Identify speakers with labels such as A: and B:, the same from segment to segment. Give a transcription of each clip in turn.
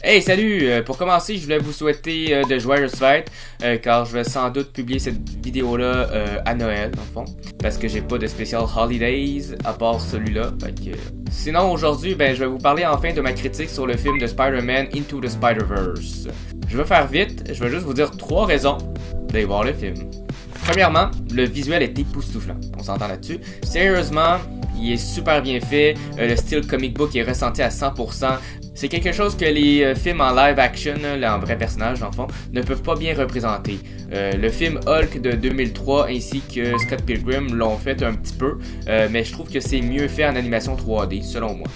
A: Hey, salut! Pour commencer, je voulais vous souhaiter de joyeuses fêtes, car je vais sans doute publier cette vidéo-là à Noël, dans le fond, parce que j'ai pas de spécial holidays à part celui-là. Sinon, aujourd'hui, je vais vous parler enfin de ma critique sur le film de Spider-Man Into the Spider-Verse. Je vais faire vite, je vais juste vous dire 3 raisons d'aller voir le film. Premièrement, le visuel est époustouflant, on s'entend là-dessus. Sérieusement, il est super bien fait, le style comic book est ressenti à 100%. C'est quelque chose que les films en live action, là, en vrai personnage en fond, ne peuvent pas bien représenter. Le film Hulk de 2003 ainsi que Scott Pilgrim l'ont fait un petit peu, mais je trouve que c'est mieux fait en animation 3D selon moi.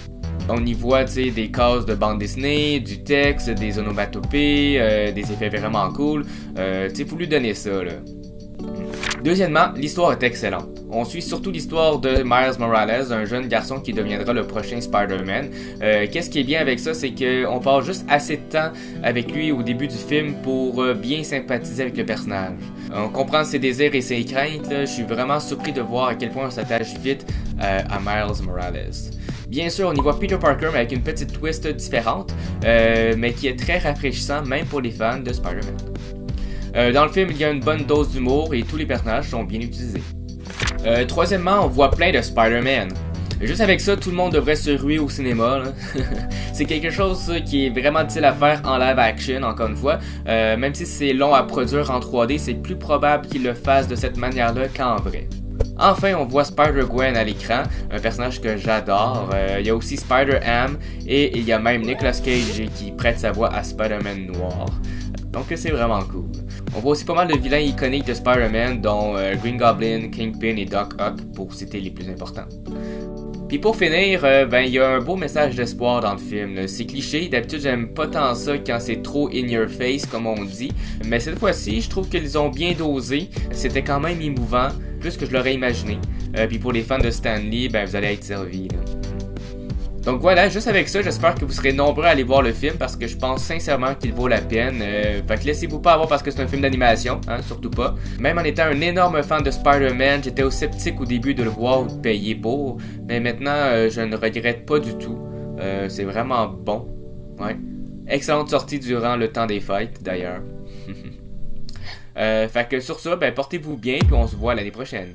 A: On y voit des cases de bande dessinée, du texte, des onomatopées, des effets vraiment cool. Faut lui donner ça là. Deuxièmement, l'histoire est excellente. On suit surtout l'histoire de Miles Morales, un jeune garçon qui deviendra le prochain Spider-Man. Qu'est-ce qui est bien avec ça, c'est qu'on passe juste assez de temps avec lui au début du film pour bien sympathiser avec le personnage. On comprend ses désirs et ses craintes. Je suis vraiment surpris de voir à quel point on s'attache vite à Miles Morales. Bien sûr, on y voit Peter Parker mais avec une petite twist différente, mais qui est très rafraîchissant même pour les fans de Spider-Man. Dans le film, il y a une bonne dose d'humour et tous les personnages sont bien utilisés. Troisièmement, on voit plein de Spider-Man. Juste avec ça, tout le monde devrait se ruer au cinéma. C'est quelque chose qui est vraiment utile à faire en live action, encore une fois. Même si c'est long à produire en 3D, c'est plus probable qu'ils le fassent de cette manière-là qu'en vrai. Enfin, on voit Spider-Gwen à l'écran, un personnage que j'adore. Il y a aussi Spider-Ham et il y a même Nicolas Cage qui prête sa voix à Spider-Man noir. Donc c'est vraiment cool. On voit aussi pas mal de vilains iconiques de Spider-Man, dont Green Goblin, Kingpin et Doc Ock, pour citer les plus importants. Puis pour finir, il y a un beau message d'espoir dans le film. C'est cliché, d'habitude j'aime pas tant ça quand c'est trop in your face comme on dit, mais cette fois-ci je trouve qu'ils ont bien dosé, c'était quand même émouvant, plus que je l'aurais imaginé. Puis pour les fans de Stan Lee, vous allez être servis là. Donc voilà, juste avec ça, j'espère que vous serez nombreux à aller voir le film parce que je pense sincèrement qu'il vaut la peine. Fait que laissez-vous pas avoir parce que c'est un film d'animation, surtout pas. Même en étant un énorme fan de Spider-Man, j'étais aussi sceptique au début de le voir ou de payer pour, mais maintenant je ne regrette pas du tout. C'est vraiment bon. Ouais. Excellente sortie durant le temps des fêtes d'ailleurs. Fait que sur ça, portez-vous bien puis on se voit l'année prochaine.